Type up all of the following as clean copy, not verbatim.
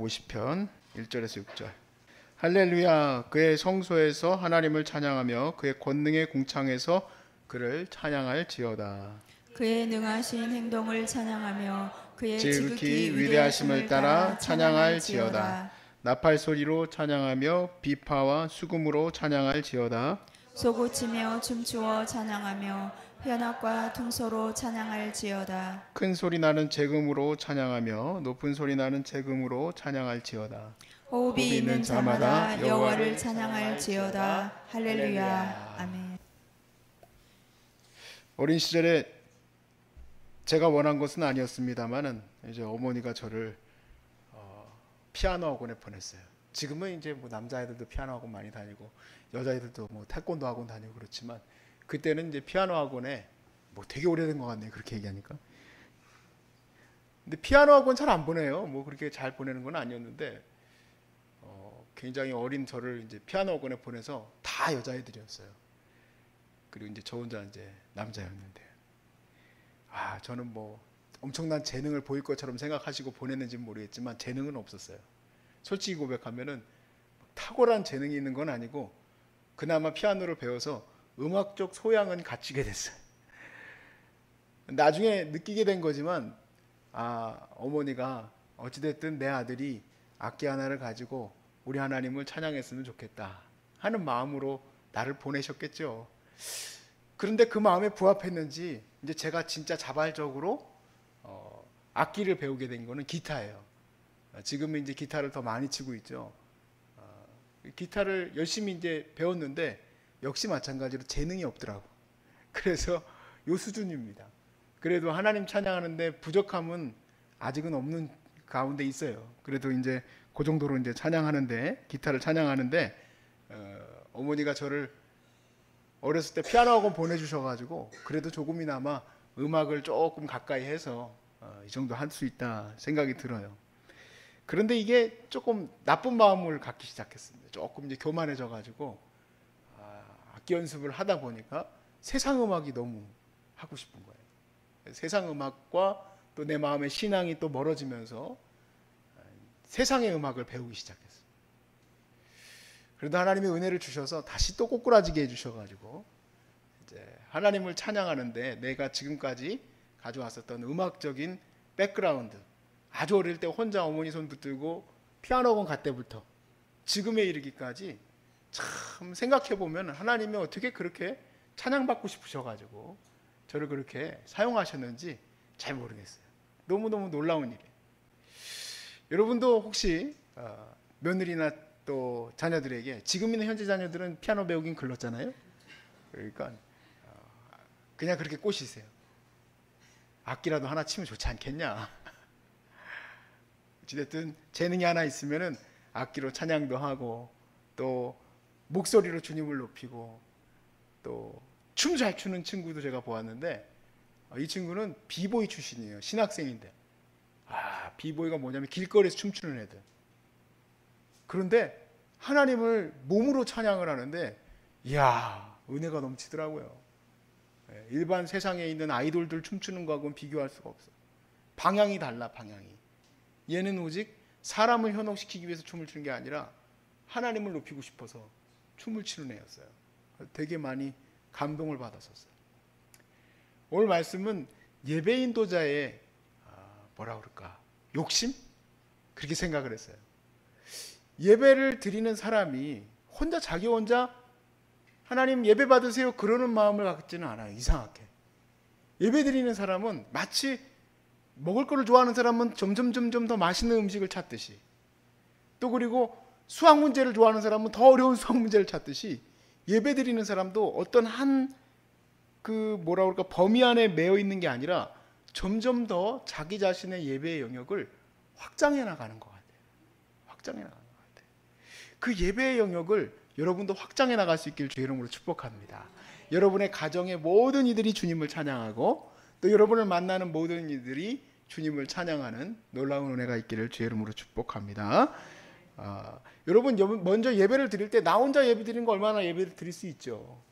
50편 1절에서 6절. 할렐루야, 그의 성소에서 하나님을 찬양하며 그의 권능의 궁창에서 그를 찬양할지어다. 그의 능하신 행동을 찬양하며 그의 지극히 위대하심을 따라 찬양할지어다. 나팔 소리로 찬양하며 비파와 수금으로 찬양할지어다. 쏘고치며 춤추어 찬양하며 현악과 퉁소로 찬양할지어다. 큰 소리 나는 재금으로 찬양하며 높은 소리 나는 재금으로 찬양할지어다. 호흡이 있는 자마다 여호와를 찬양할지어다. 할렐루야. 아멘. 어린 시절에 제가 원한 것은 아니었습니다만은 이제 어머니가 저를 피아노 학원에 보냈어요. 지금은 이제 뭐 남자애들도 피아노 학원 많이 다니고 여자애들도 뭐 태권도 학원 다니고 그렇지만 그때는 이제 피아노 학원에 뭐 되게 오래된 것 같네요. 그렇게 얘기하니까. 근데 피아노 학원 잘 안 보내요. 뭐 그렇게 잘 보내는 건 아니었는데 굉장히 어린 저를 이제 피아노 학원에 보내서 다 여자애들이었어요. 그리고 이제 저 혼자 이제 남자였는데 저는 뭐 엄청난 재능을 보일 것처럼 생각하시고 보냈는지는 모르겠지만 재능은 없었어요. 솔직히 고백하면은 탁월한 재능이 있는 건 아니고 그나마 피아노를 배워서 음악적 소양은 갖추게 됐어요. 나중에 느끼게 된 거지만 어머니가 어찌됐든 내 아들이 악기 하나를 가지고 우리 하나님을 찬양했으면 좋겠다 하는 마음으로 나를 보내셨겠죠. 그런데 그 마음에 부합했는지 이제 제가 진짜 자발적으로 악기를 배우게 된 거는 기타예요. 지금은 이제 기타를 더 많이 치고 있죠. 기타를 열심히 이제 배웠는데 역시 마찬가지로 재능이 없더라고. 그래서 요 수준입니다. 그래도 하나님 찬양하는데 부족함은 아직은 없는 가운데 있어요. 그래도 이제 그 정도로 이제 찬양하는데 기타를 찬양하는데 어머니가 저를 어렸을 때 피아노 학원 보내주셔가지고 그래도 조금이나마 음악을 조금 가까이 해서 이 정도 할 수 있다 생각이 들어요. 그런데 이게 조금 나쁜 마음을 갖기 시작했습니다. 조금 이제 교만해져가지고 악기 연습을 하다 보니까 세상 음악이 너무 하고 싶은 거예요. 세상 음악과 또 내 마음의 신앙이 또 멀어지면서 세상의 음악을 배우기 시작했어요. 그래도 하나님의 은혜를 주셔서 다시 또 꼬꾸라지게 해주셔가지고 이제 하나님을 찬양하는데 내가 지금까지 가져왔었던 음악적인 백그라운드, 아주 어릴 때 혼자 어머니 손 붙들고 피아노 학원 갈 때부터 지금에 이르기까지 참 생각해보면 하나님이 어떻게 그렇게 찬양받고 싶으셔가지고 저를 그렇게 사용하셨는지 잘 모르겠어요. 너무너무 놀라운 일이에요. 여러분도 혹시 며느리나 또 자녀들에게, 지금 있는 현재 자녀들은 피아노 배우긴 글렀잖아요. 그러니까 그냥 그렇게 꼬시세요. 악기라도 하나 치면 좋지 않겠냐. 어찌됐든 재능이 하나 있으면은 악기로 찬양도 하고 또 목소리로 주님을 높이고 또 춤 잘 추는 친구도 제가 보았는데 이 친구는 비보이 출신이에요. 신학생인데 비보이가 뭐냐면 길거리에서 춤추는 애들. 그런데 하나님을 몸으로 찬양을 하는데 이야, 은혜가 넘치더라고요. 일반 세상에 있는 아이돌들 춤추는 거하고는 비교할 수가 없어. 방향이 달라. 방향이. 얘는 오직 사람을 현혹시키기 위해서 춤을 추는 게 아니라 하나님을 높이고 싶어서 춤을 추는 애였어요. 되게 많이 감동을 받았었어요. 오늘 말씀은 예배 인도자의 뭐라 그럴까, 욕심? 그렇게 생각을 했어요. 예배를 드리는 사람이 자기 혼자 하나님 예배 받으세요 그러는 마음을 갖지는 않아요. 이상하게. 예배 드리는 사람은 마치 먹을 거를 좋아하는 사람은 점점 더 맛있는 음식을 찾듯이, 또 그리고 수학 문제를 좋아하는 사람은 더 어려운 수학 문제를 찾듯이 예배 드리는 사람도 어떤 한 범위 안에 매여 있는 게 아니라 점점 더 자기 자신의 예배의 영역을 확장해 나가는 것 같아요. 확장해 나가는 것 같아요. 그 예배의 영역을 여러분도 확장해 나갈 수 있길 주의 이름으로 축복합니다. 여러분의 가정의 모든 이들이 주님을 찬양하고 또 여러분을 만나는 모든 이들이 주님을 찬양하는 놀라운 은혜가 있기를 주의 이름으로 축복합니다. 여러분 먼저 예배를 드릴 때 나 혼자 예배 드리는 거 얼마나 예배를 드릴 수 있죠.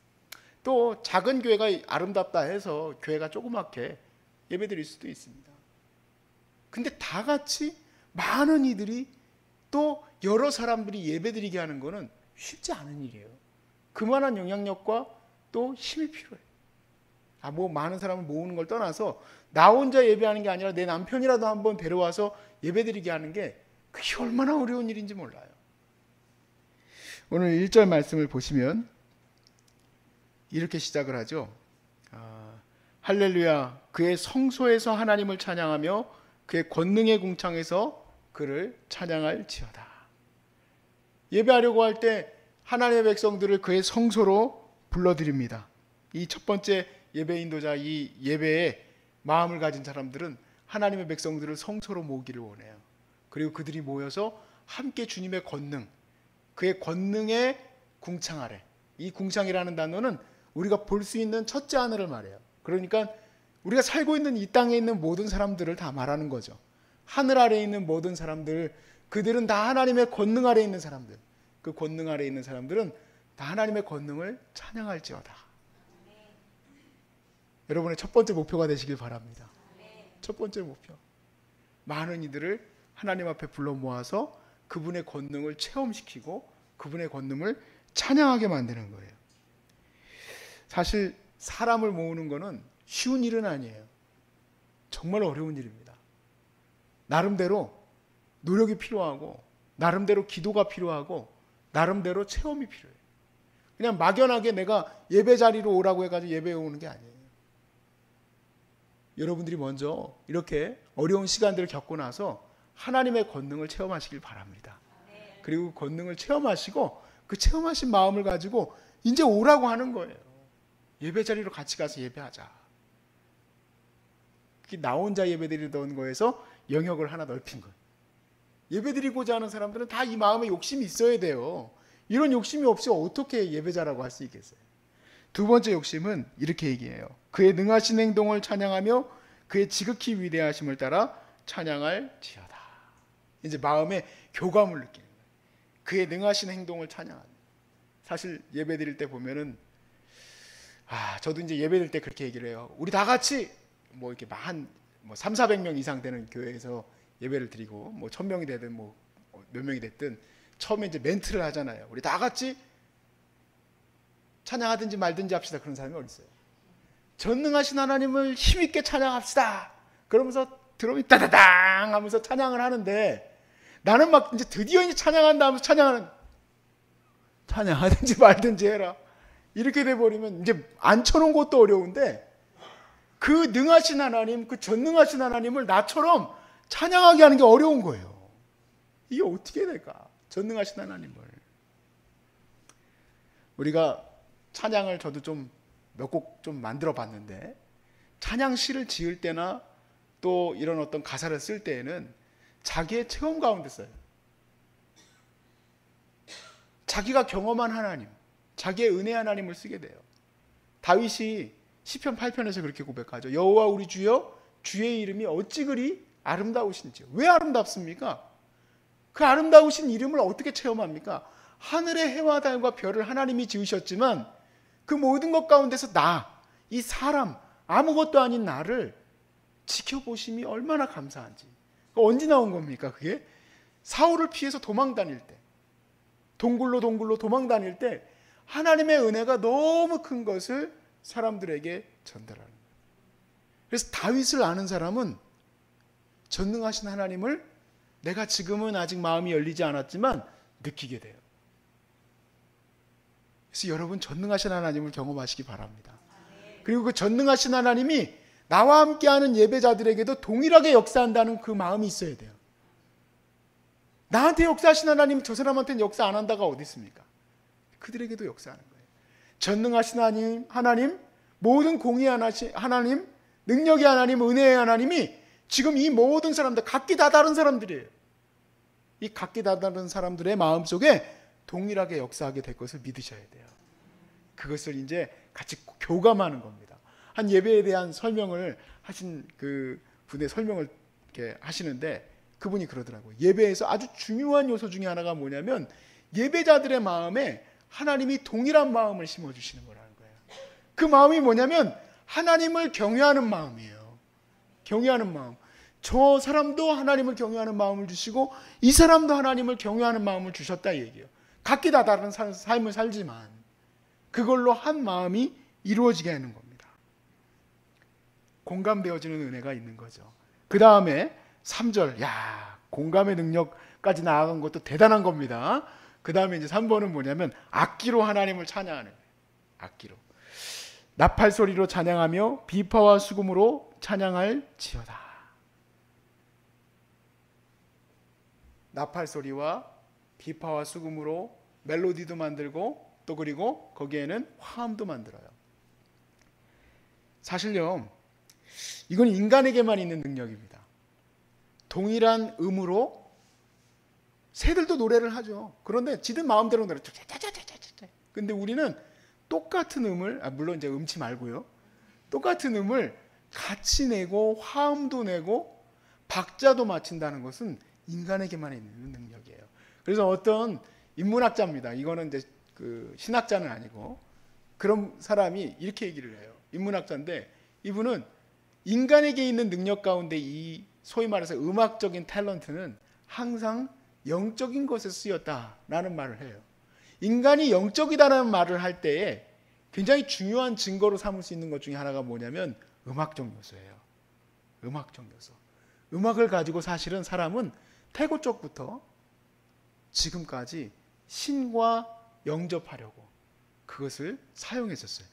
또 작은 교회가 아름답다 해서 교회가 조그맣게 예배 드릴 수도 있습니다. 근데 다 같이 많은 이들이 또 여러 사람들이 예배드리게 하는 거는 쉽지 않은 일이에요. 그만한 영향력과 또 힘이 필요해요. 뭐 많은 사람을 모으는 걸 떠나서 나 혼자 예배하는 게 아니라 내 남편이라도 한번 데려와서 예배드리게 하는 게 그게 얼마나 어려운 일인지 몰라요. 오늘 1절 말씀을 보시면 이렇게 시작을 하죠. 할렐루야, 그의 성소에서 하나님을 찬양하며 그의 권능의 궁창에서 그를 찬양할지어다. 예배하려고 할 때 하나님의 백성들을 그의 성소로 불러드립니다. 이 첫 번째 예배 인도자, 이 예배에 마음을 가진 사람들은 하나님의 백성들을 성소로 모으기를 원해요. 그리고 그들이 모여서 함께 주님의 권능, 그의 권능의 궁창 아래, 이 궁창이라는 단어는 우리가 볼 수 있는 첫째 하늘을 말해요. 그러니까 우리가 살고 있는 이 땅에 있는 모든 사람들을 다 말하는 거죠. 하늘 아래에 있는 모든 사람들, 그들은 다 하나님의 권능 아래에 있는 사람들, 그 권능 아래에 있는 사람들은 다 하나님의 권능을 찬양할지어다. 여러분의 첫 번째 목표가 되시길 바랍니다. 첫 번째 목표, 많은 이들을 하나님 앞에 불러 모아서 그분의 권능을 체험시키고 그분의 권능을 찬양하게 만드는 거예요. 사실 사람을 모으는 거는 쉬운 일은 아니에요. 정말 어려운 일입니다. 나름대로 노력이 필요하고, 나름대로 기도가 필요하고, 나름대로 체험이 필요해요. 그냥 막연하게 내가 예배 자리로 오라고 해가지고 예배에 오는 게 아니에요. 여러분들이 먼저 이렇게 어려운 시간들을 겪고 나서 하나님의 권능을 체험하시길 바랍니다. 그리고 권능을 체험하시고 그 체험하신 마음을 가지고 이제 오라고 하는 거예요. 예배 자리로 같이 가서 예배하자. 나 혼자 예배드리던 거에서 영역을 하나 넓힌 거예요. 예배드리고자 하는 사람들은 다 이 마음에 욕심이 있어야 돼요. 이런 욕심이 없이 어떻게 예배자라고 할 수 있겠어요? 두 번째 욕심은 이렇게 얘기해요. 그의 능하신 행동을 찬양하며 그의 지극히 위대하심을 따라 찬양할지어다. 이제 마음에 교감을 느끼는 거예요. 그의 능하신 행동을 찬양하는. 사실 예배드릴 때 보면은 저도 이제 예배드릴 때 그렇게 얘기를 해요. 우리 다 같이 뭐 이렇게 한 300~400명 이상 되는 교회에서 예배를 드리고 1000명이 되든 몇 명이 됐든 처음에 이제 멘트를 하잖아요. 우리 다 같이 찬양하든지 말든지 합시다. 그런 사람이 어디 있어요? 전능하신 하나님을 힘있게 찬양합시다. 그러면서 드럼이 따다당 하면서 찬양을 하는데 나는 막 이제 드디어 이제 찬양한다 하면서 찬양하든지 말든지 해라. 이렇게 돼버리면 이제 앉혀놓은 것도 어려운데 그 능하신 하나님, 그 전능하신 하나님을 나처럼 찬양하게 하는 게 어려운 거예요. 이게 어떻게 될까? 전능하신 하나님을. 우리가 찬양을 저도 좀 몇 곡 좀 만들어 봤는데 찬양시를 지을 때나 또 이런 어떤 가사를 쓸 때에는 자기의 체험 가운데 써요. 자기가 경험한 하나님, 자기의 은혜 하나님을 쓰게 돼요. 다윗이 시편 8편에서 그렇게 고백하죠. 여호와 우리 주여, 주의 이름이 어찌 그리 아름다우신지요. 왜 아름답습니까? 그 아름다우신 이름을 어떻게 체험합니까? 하늘의 해와 달과 별을 하나님이 지으셨지만 그 모든 것 가운데서 이 사람, 아무것도 아닌 나를 지켜보심이 얼마나 감사한지. 언제 나온 겁니까? 그게 사울을 피해서 도망 다닐 때, 동굴로 도망 다닐 때 하나님의 은혜가 너무 큰 것을 사람들에게 전달하는 거예요. 그래서 다윗을 아는 사람은 전능하신 하나님을 내가 지금은 아직 마음이 열리지 않았지만 느끼게 돼요. 그래서 여러분 전능하신 하나님을 경험하시기 바랍니다. 그리고 그 전능하신 하나님이 나와 함께하는 예배자들에게도 동일하게 역사한다는 그 마음이 있어야 돼요. 나한테 역사하신 하나님 저 사람한테는 역사 안 한다가 어디 있습니까? 그들에게도 역사하는 거예요. 전능하신 하나님, 모든 공의의 하나님, 능력의 하나님, 은혜의 하나님이 지금 이 모든 사람들, 각기 다 다른 사람들이에요. 이 각기 다 다른 사람들의 마음속에 동일하게 역사하게 될 것을 믿으셔야 돼요. 그것을 이제 같이 교감하는 겁니다. 한 예배에 대한 설명을 하신 그 분의 설명을 이렇게 하시는데 그분이 그러더라고요. 예배에서 아주 중요한 요소 중에 하나가 뭐냐면 예배자들의 마음에 하나님이 동일한 마음을 심어주시는 거라는 거예요. 그 마음이 뭐냐면 하나님을 경외하는 마음이에요. 경외하는 마음. 저 사람도 하나님을 경외하는 마음을 주시고 이 사람도 하나님을 경외하는 마음을 주셨다 이 얘기예요. 각기 다 다른 삶을 살지만 그걸로 한 마음이 이루어지게 하는 겁니다. 공감되어지는 은혜가 있는 거죠. 그 다음에 3절, 야, 공감의 능력까지 나아간 것도 대단한 겁니다. 그 다음에 이제 3번은 뭐냐면 악기로 하나님을 찬양하는 거예요. 악기로. 나팔 소리로 찬양하며 비파와 수금으로 찬양할지어다. 나팔 소리와 비파와 수금으로 멜로디도 만들고 또 그리고 거기에는 화음도 만들어요. 사실요, 이건 인간에게만 있는 능력입니다. 동일한 음으로 새들도 노래를 하죠. 그런데 지들 마음대로 노래. 근데 우리는 똑같은 음을, 물론 이제 음치 말고요. 똑같은 음을 같이 내고 화음도 내고 박자도 맞춘다는 것은 인간에게만 있는 능력이에요. 그래서 어떤 인문학자입니다. 이거는 이제 그 신학자는 아니고 그런 사람이 이렇게 얘기를 해요. 인문학자인데 이분은 인간에게 있는 능력 가운데 이 소위 말해서 음악적인 탤런트는 항상 영적인 것에 쓰였다라는 말을 해요. 인간이 영적이다라는 말을 할 때에 굉장히 중요한 증거로 삼을 수 있는 것 중에 하나가 뭐냐면 음악적 요소예요. 음악적 요소. 음악을 가지고 사실은 사람은 태고 쪽부터 지금까지 신과 영접하려고 그것을 사용했었어요.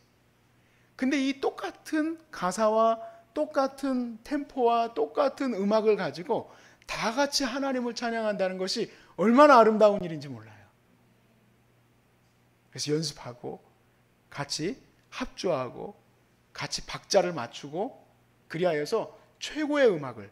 근데 이 똑같은 가사와 똑같은 템포와 똑같은 음악을 가지고 다 같이 하나님을 찬양한다는 것이 얼마나 아름다운 일인지 몰라요. 그래서 연습하고 같이 합주하고 같이 박자를 맞추고 그리하여서 최고의 음악을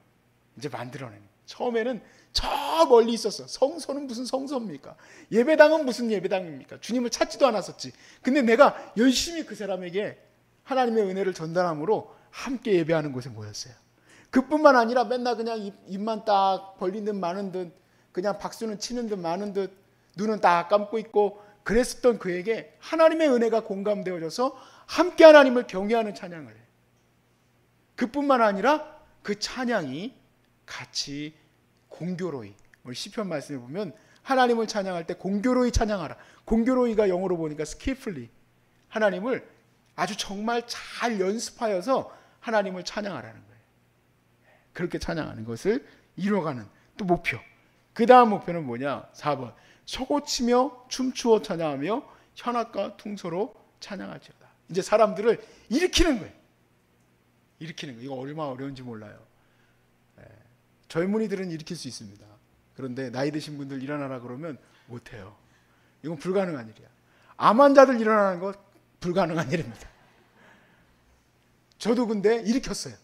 이제 만들어내는. 처음에는 저 멀리 있었어. 성소는 무슨 성소입니까? 예배당은 무슨 예배당입니까? 주님을 찾지도 않았었지. 근데 내가 열심히 그 사람에게 하나님의 은혜를 전달함으로 함께 예배하는 곳에 모였어요. 그뿐만 아니라 맨날 그냥 입만 딱 벌린 듯 마는 듯 그냥 박수는 치는 듯 마는 듯 눈은 딱 감고 있고 그랬었던 그에게 하나님의 은혜가 공감되어져서 함께 하나님을 경외하는 찬양을 해요. 그뿐만 아니라 그 찬양이 같이 공교로이, 우리 시편 말씀에 보면 하나님을 찬양할 때 공교로이 찬양하라. 공교로이가 영어로 보니까 skillfully, 하나님을 아주 정말 잘 연습하여서 하나님을 찬양하라는 거예요. 그렇게 찬양하는 것을 이뤄가는 또 목표. 그 다음 목표는 뭐냐? 4번. 서고치며 춤추어 찬양하며 현악과 퉁소로 찬양하지어다. 이제 사람들을 일으키는 거예요. 일으키는 거예요. 이거 얼마나 어려운지 몰라요. 젊은이들은 일으킬 수 있습니다. 그런데 나이 드신 분들 일어나라 그러면 못해요. 이건 불가능한 일이야. 암 환자들 일어나는 거 불가능한 일입니다. 저도 근데 일으켰어요.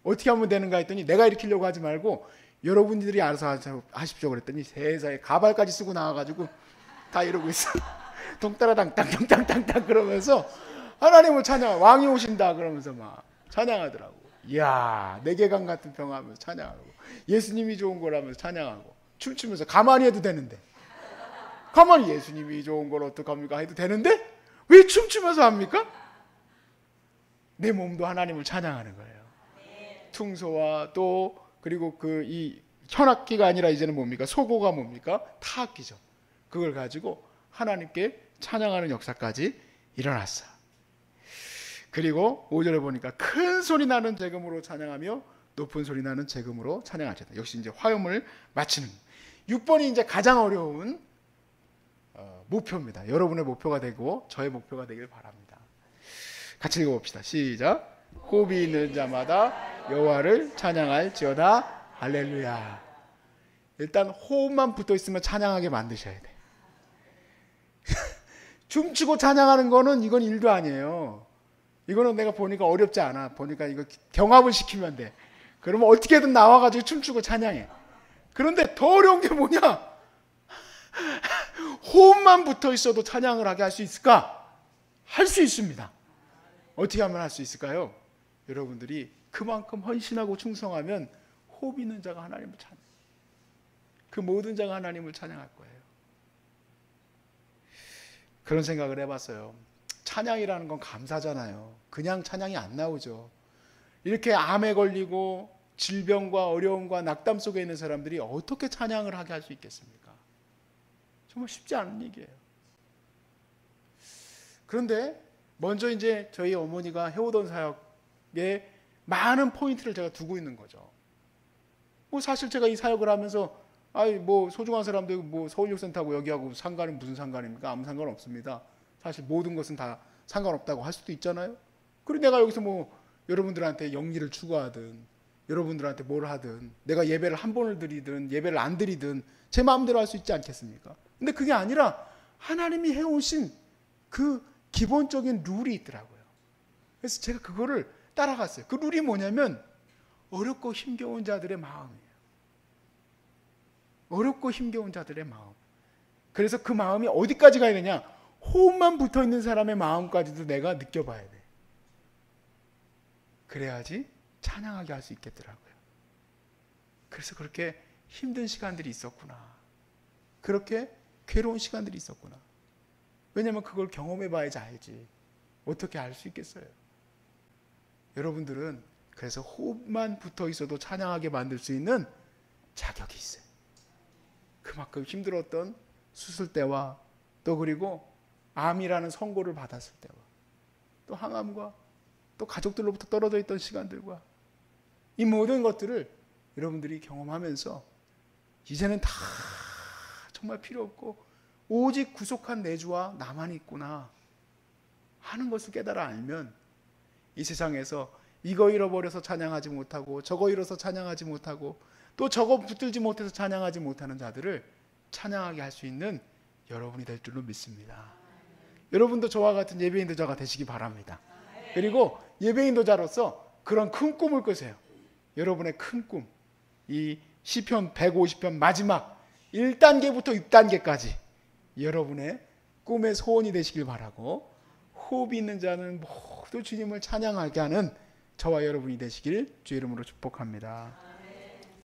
어떻게 하면 되는가 했더니 내가 일으키려고 하지 말고 여러분들이 알아서 하십시오 그랬더니 세상에 가발까지 쓰고 나와가지고 다 이러고 있어. 동따라당땅 동땅땅땅 그러면서 하나님을 찬양, 왕이 오신다 그러면서 막 찬양하더라고. 이야, 내계강 같은 평화하면서 찬양하고 예수님이 좋은 거라면서 찬양하고 춤추면서 가만히 해도 되는데, 가만히 예수님이 좋은 걸 어떡합니까 해도 되는데 왜 춤추면서 합니까? 내 몸도 하나님을 찬양하는 거예요. 퉁소와 또 그리고 그 이 현악기가 아니라 이제는 뭡니까? 소고가 뭡니까? 타악기죠. 그걸 가지고 하나님께 찬양하는 역사까지 일어났어. 그리고 5절에 보니까 큰 소리 나는 재금으로 찬양하며 높은 소리 나는 재금으로 찬양하셨다. 역시 이제 화음을 맞추는. 6번이 이제 가장 어려운 목표입니다. 여러분의 목표가 되고 저의 목표가 되길 바랍니다. 같이 읽어봅시다. 시작. 호흡이 있는 자마다 여호와를 찬양할지어다. 할렐루야. 일단 호흡만 붙어 있으면 찬양하게 만드셔야 돼. 춤추고 찬양하는 거는 이건 일도 아니에요. 이거는 내가 보니까 어렵지 않아. 보니까 이거 경합을 시키면 돼. 그러면 어떻게든 나와가지고 춤추고 찬양해. 그런데 더 어려운 게 뭐냐? 호흡만 붙어 있어도 찬양을 하게 할 수 있을까? 할 수 있습니다. 어떻게 하면 할 수 있을까요? 여러분들이 그만큼 헌신하고 충성하면 호흡 있는 자가 하나님을 찬양. 그 모든 자가 하나님을 찬양할 거예요. 그런 생각을 해봤어요. 찬양이라는 건 감사잖아요. 그냥 찬양이 안 나오죠. 이렇게 암에 걸리고 질병과 어려움과 낙담 속에 있는 사람들이 어떻게 찬양을 하게 할 수 있겠습니까? 정말 쉽지 않은 얘기예요. 그런데 먼저 이제 저희 어머니가 해오던 사역에 많은 포인트를 제가 두고 있는 거죠. 뭐 사실 제가 이 사역을 하면서 뭐 소중한 사람들 뭐 서울육센터하고 여기하고 상관은 무슨 상관입니까? 아무 상관 없습니다. 사실 모든 것은 다 상관없다고 할 수도 있잖아요. 그리고 내가 여기서 뭐 여러분들한테 영리를 추구하든 여러분들한테 뭘 하든 내가 예배를 한 번을 드리든 예배를 안 드리든 제 마음대로 할 수 있지 않겠습니까? 근데 그게 아니라 하나님이 해오신 그 기본적인 룰이 있더라고요. 그래서 제가 그거를 따라갔어요. 그 룰이 뭐냐면 어렵고 힘겨운 자들의 마음이에요. 어렵고 힘겨운 자들의 마음. 그래서 그 마음이 어디까지 가야 되냐? 호흡만 붙어 있는 사람의 마음까지도 내가 느껴봐야 돼. 그래야지 찬양하게 할 수 있겠더라고요. 그래서 그렇게 힘든 시간들이 있었구나. 그렇게 괴로운 시간들이 있었구나. 왜냐하면 그걸 경험해 봐야지 알지. 어떻게 알 수 있겠어요? 여러분들은 그래서 호흡만 붙어 있어도 찬양하게 만들 수 있는 자격이 있어요. 그만큼 힘들었던 수술 때와 또 그리고 암이라는 선고를 받았을 때와 또 항암과 또 가족들로부터 떨어져 있던 시간들과 이 모든 것들을 여러분들이 경험하면서 이제는 다 정말 필요 없고 오직 구속한 내 주와 나만 있구나 하는 것을 깨달아 알면 이 세상에서 이거 잃어버려서 찬양하지 못하고 저거 잃어서 찬양하지 못하고 또 저거 붙들지 못해서 찬양하지 못하는 자들을 찬양하게 할 수 있는 여러분이 될 줄로 믿습니다. 여러분도 저와 같은 예배인 도자가 되시기 바랍니다. 그리고 예배인 도자로서 그런 큰 꿈을 꾸세요. 여러분의 큰 꿈, 이 시편 150편 마지막 1단계부터 6단계까지 여러분의 꿈의 소원이 되시길 바라고 호흡이 있는 자는 모두 주님을 찬양하게 하는 저와 여러분이 되시길 주의 이름으로 축복합니다.